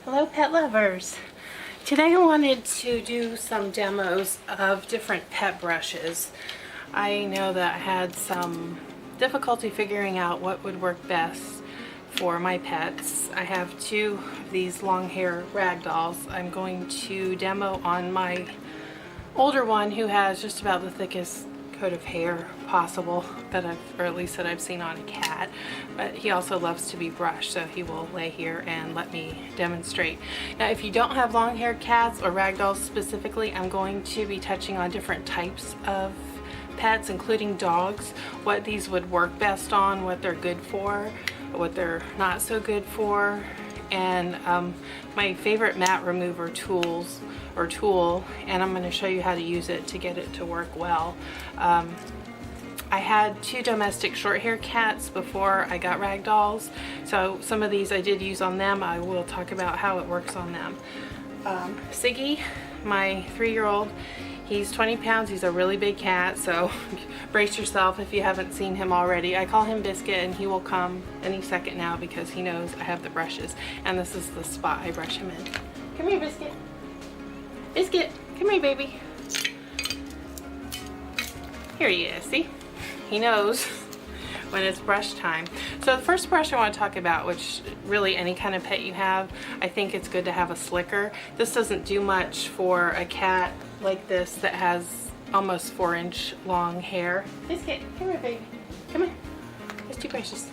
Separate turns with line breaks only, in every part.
Hello pet lovers! Today I wanted to do some demos of different pet brushes. I know that I had some difficulty figuring out what would work best for my pets. I have two of these long hair rag dolls. I'm going to demo on my older one who has just about the thickest coat of hair possible that I've seen on a cat, but he also loves to be brushed, so he will lay here and let me demonstrate. Now if you don't have long haired cats or ragdolls specifically, I'm going to be touching on different types of pets, including dogs, what these would work best on, what they're good for, what they're not so good for, and my favorite mat remover tool, and I'm going to show you how to use it to get it to work well. I had two domestic short hair cats before I got rag dolls, so some of these I did use on them. I will talk about how it works on them. Siggy, my 3-year-old, he's 20 pounds. He's a really big cat, so brace yourself if you haven't seen him already. I call him Biscuit, and he will come any second now because he knows I have the brushes, and this is the spot I brush him in. Come here, Biscuit. Biscuit, come here, baby. Here he is, see? He knows when it's brush time. So the first brush I want to talk about, which really any kind of pet you have, I think it's good to have a slicker. This doesn't do much for a cat like this that has almost 4-inch long hair. Biscuit, come here, baby. Come here. There's two brushes.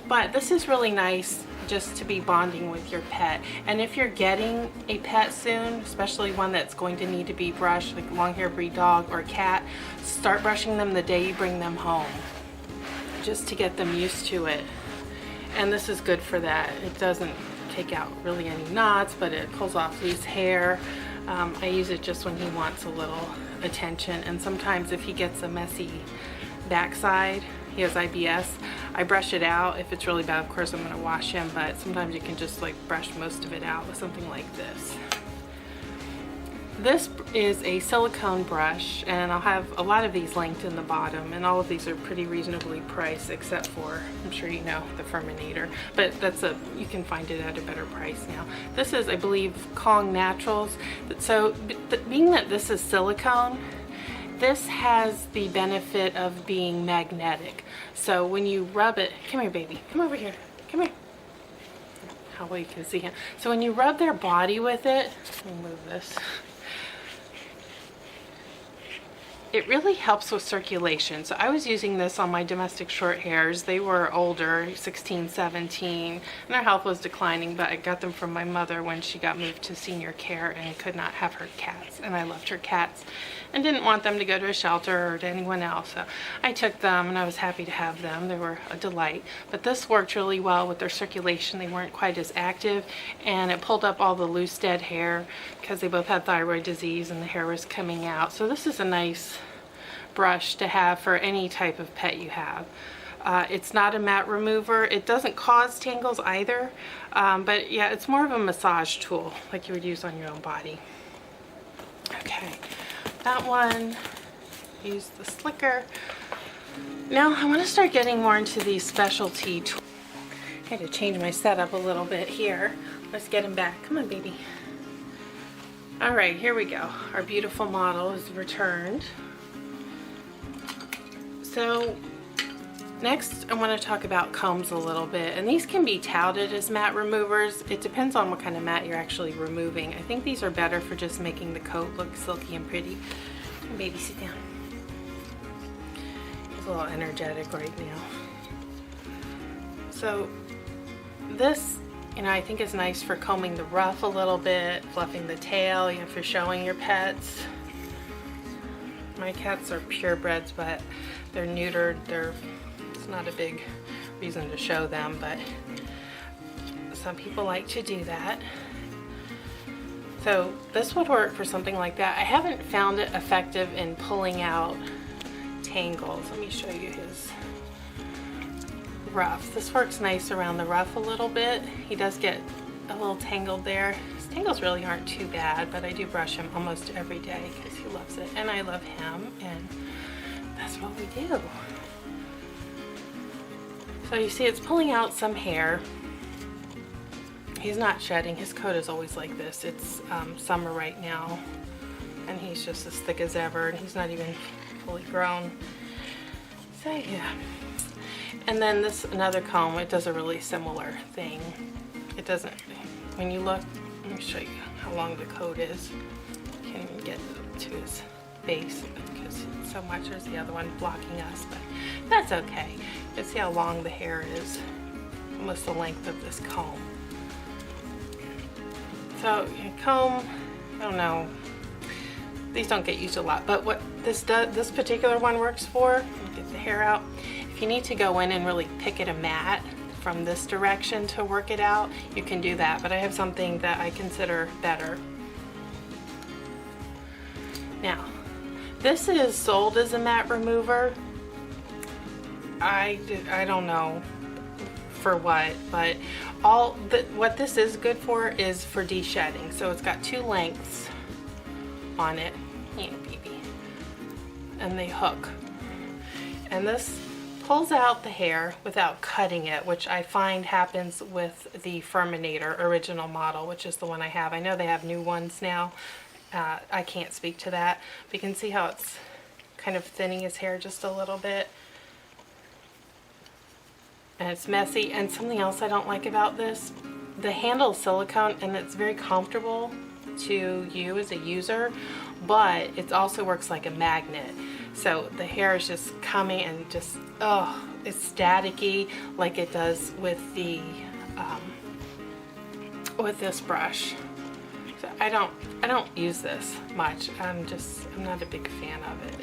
But this is really nice just to be bonding with your pet. And if you're getting a pet soon, especially one that's going to need to be brushed, like a long hair breed dog or cat, start brushing them the day you bring them home, just to get them used to it. And this is good for that. It doesn't take out really any knots, but it pulls off loose hair. I use it just when he wants a little attention, and sometimes if he gets a messy backside, he has IBS, I brush it out. If it's really bad, of course I'm going to wash him, but sometimes you can just like brush most of it out with something like this. This is a silicone brush, and I'll have a lot of these linked in the bottom, and all of these are pretty reasonably priced except for, I'm sure you know, the Furminator, but you can find it at a better price now. This is, I believe, Kong Naturals. So being that this is silicone, this has the benefit of being magnetic. So when you rub it, come here, baby, come over here, come here. How well you can see him. So when you rub their body with it, let me move this. It really helps with circulation. So I was using this on my domestic short hairs. They were older, 16, 17, and their health was declining, but I got them from my mother when she got moved to senior care and could not have her cats. And I loved her cats and didn't want them to go to a shelter or to anyone else. So I took them, and I was happy to have them. They were a delight. But this worked really well with their circulation. They weren't quite as active, and it pulled up all the loose dead hair because they both had thyroid disease and the hair was coming out. So this is a nice brush to have for any type of pet you have. It's not a mat remover. It doesn't cause tangles either, but yeah, it's more of a massage tool like you would use on your own body. Okay, that one, use the slicker. Now I want to start getting more into these specialty tools. I had to change my setup a little bit here. Let's get him back. Come on, baby. All right, here we go. Our beautiful model is returned. So next I want to talk about combs a little bit, and these can be touted as mat removers. It depends on what kind of mat you're actually removing. I think these are better for just making the coat look silky and pretty. Baby, sit down. He's a little energetic right now. So this, I think is nice for combing the ruff a little bit, fluffing the tail, if you're showing your pets. My cats are purebreds, but they're neutered. It's not a big reason to show them, but some people like to do that. So this would work for something like that. I haven't found it effective in pulling out tangles. Let me show you his ruff. This works nice around the ruff a little bit. He does get a little tangled there. His tangles really aren't too bad, but I do brush him almost every day because he loves it, and I love him, and that's what we do. So you see it's pulling out some hair, He's not shedding. His coat is always like this. It's summer right now, and he's just as thick as ever, and he's not even fully grown. So yeah. And then this another comb, it does a really similar thing. It doesn't, when you look, let me show you how long the coat is. You can't even get to his face because so much. There's the other one blocking us, but that's okay. You can see how long the hair is, almost the length of this comb. So comb, I don't know, these don't get used a lot, but what this particular one works for, get the hair out, if you need to go in and really pick at a mat from this direction to work it out, you can do that, but I have something that I consider better. Now, this is sold as a mat remover. I don't know for what, but what this is good for is for de-shedding. So it's got two lengths on it, you know, baby, and they hook. And this pulls out the hair without cutting it, which I find happens with the Furminator original model, which is the one I have. I know they have new ones now. I can't speak to that. But you can see how it's kind of thinning his hair just a little bit. And it's messy. And something else I don't like about this, the handle is silicone and it's very comfortable to you as a user, but it also works like a magnet. So the hair is just coming and just, oh, it's staticky like it does with the with this brush. So I don't use this much. I'm not a big fan of it.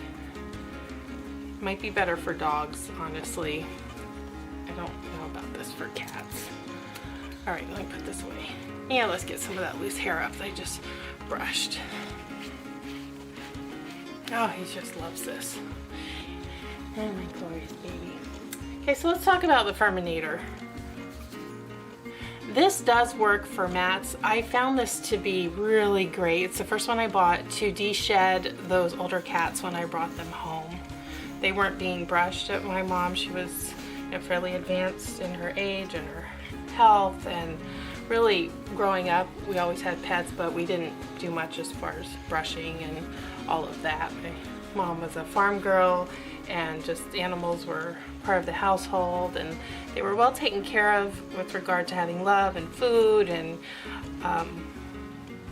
Might be better for dogs, honestly. I don't know about this for cats. All right, let me put this away. Yeah, let's get some of that loose hair up that I just brushed. Oh, he just loves this. Oh my glorious baby. Okay, so let's talk about the Furminator. This does work for mats. I found this to be really great. It's the first one I bought to de-shed those older cats when I brought them home. They weren't being brushed at my mom. She was, you know, fairly advanced in her age and her health, and really growing up we always had pets, but we didn't do much as far as brushing and all of that. My mom was a farm girl, and just animals were part of the household, and they were well taken care of with regard to having love and food and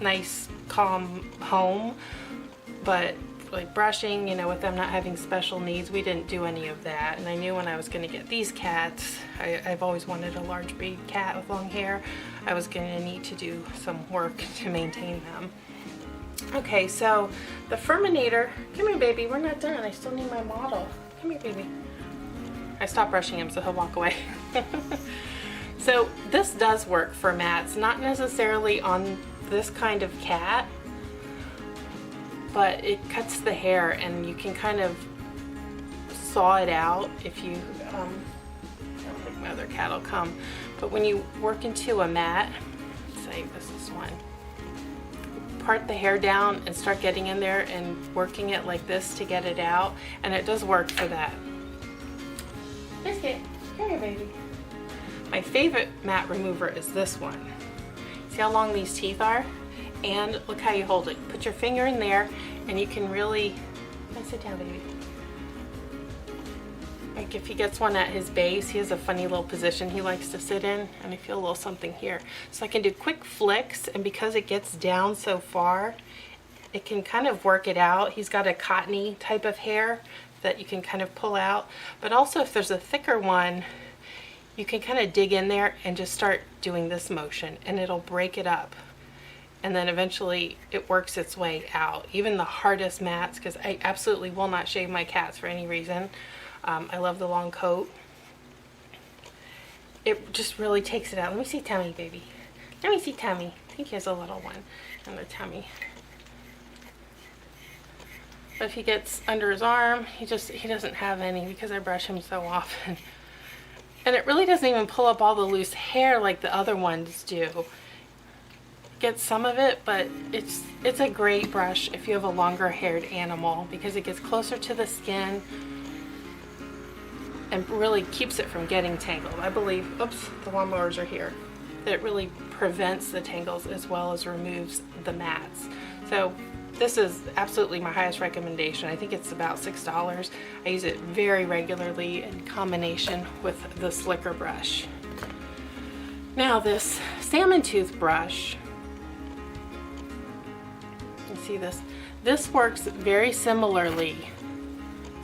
nice calm home. But like brushing, you know, with them not having special needs, we didn't do any of that. And I knew when I was going to get these cats, I've always wanted a large breed cat with long hair, I was going to need to do some work to maintain them. Okay, so the Furminator, come here baby, we're not done. I still need my model. Come here baby. I stopped brushing him so he'll walk away. So this does work for mats, not necessarily on this kind of cat, but it cuts the hair and you can kind of saw it out if you, I don't think my other cat will come, but when you work into a mat, say this is one, part the hair down and start getting in there and working it like this to get it out, and it does work for that. Biscuit, come here baby. My favorite mat remover is this one. See how long these teeth are? And look how you hold it. Put your finger in there and you can really, sit down baby. Like if he gets one at his base, he has a funny little position he likes to sit in, and I feel a little something here. So I can do quick flicks, and because it gets down so far, it can kind of work it out. He's got a cottony type of hair that you can kind of pull out, but also if there's a thicker one, you can kind of dig in there and just start doing this motion and it'll break it up. And then eventually it works its way out. Even the hardest mats, because I absolutely will not shave my cats for any reason. I love the long coat. It just really takes it out. Let me see tummy, baby. Let me see tummy. I think he has a little one on the tummy. But if he gets under his arm, he doesn't have any because I brush him so often. And it really doesn't even pull up all the loose hair like the other ones do. Get some of it, but it's a great brush if you have a longer haired animal because it gets closer to the skin and really keeps it from getting tangled. I believe, oops, the lawnmowers are here. that really prevents the tangles as well as removes the mats. So this is absolutely my highest recommendation. I think it's about $6. I use it very regularly in combination with the slicker brush. Now this salmon tooth brush, you see this? This works very similarly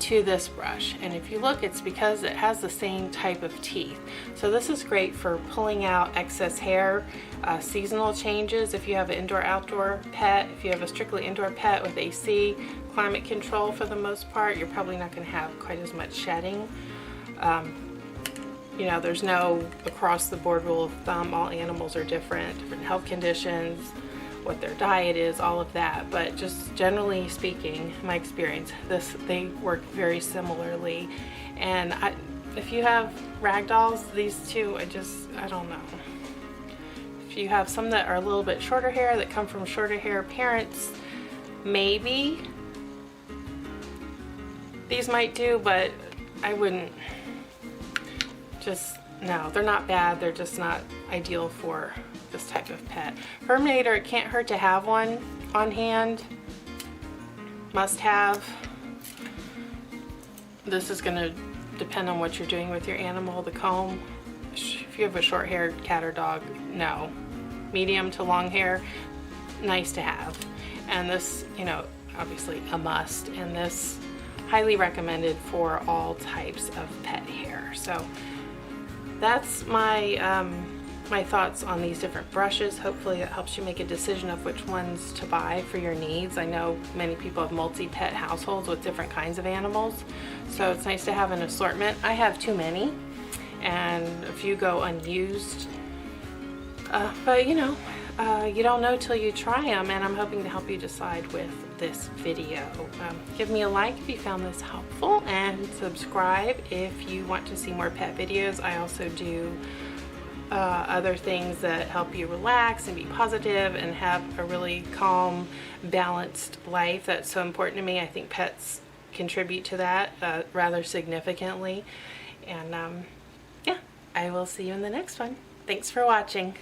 to this brush, and if you look, it's because it has the same type of teeth. So this is great for pulling out excess hair, seasonal changes if you have an indoor-outdoor pet. If you have a strictly indoor pet with AC, climate control for the most part, you're probably not going to have quite as much shedding. You know, there's no across-the-board rule of thumb. All animals are different health conditions, what their diet is, all of that, but just generally speaking, my experience, they work very similarly. And if you have ragdolls, these two, I don't know. If you have some that are a little bit shorter hair, that come from shorter hair parents, maybe these might do, but I wouldn't. No, they're not bad, they're just not ideal for this type of pet. Herminator, it can't hurt to have one on hand. Must have. This is going to depend on what you're doing with your animal. The comb, if you have a short-haired cat or dog, no. Medium to long hair, nice to have. And this, you know, obviously a must. And this, highly recommended for all types of pet hair. So that's my my thoughts on these different brushes. Hopefully it helps you make a decision of which ones to buy for your needs. I know many people have multi-pet households with different kinds of animals, so it's nice to have an assortment. I have too many, and a few go unused, but you know, you don't know till you try them, and I'm hoping to help you decide with this video. Give me a like if you found this helpful, and subscribe if you want to see more pet videos. I also do other things that help you relax and be positive and have a really calm, balanced life. That's so important to me. I think pets contribute to that rather significantly. And yeah, I will see you in the next one. Thanks for watching.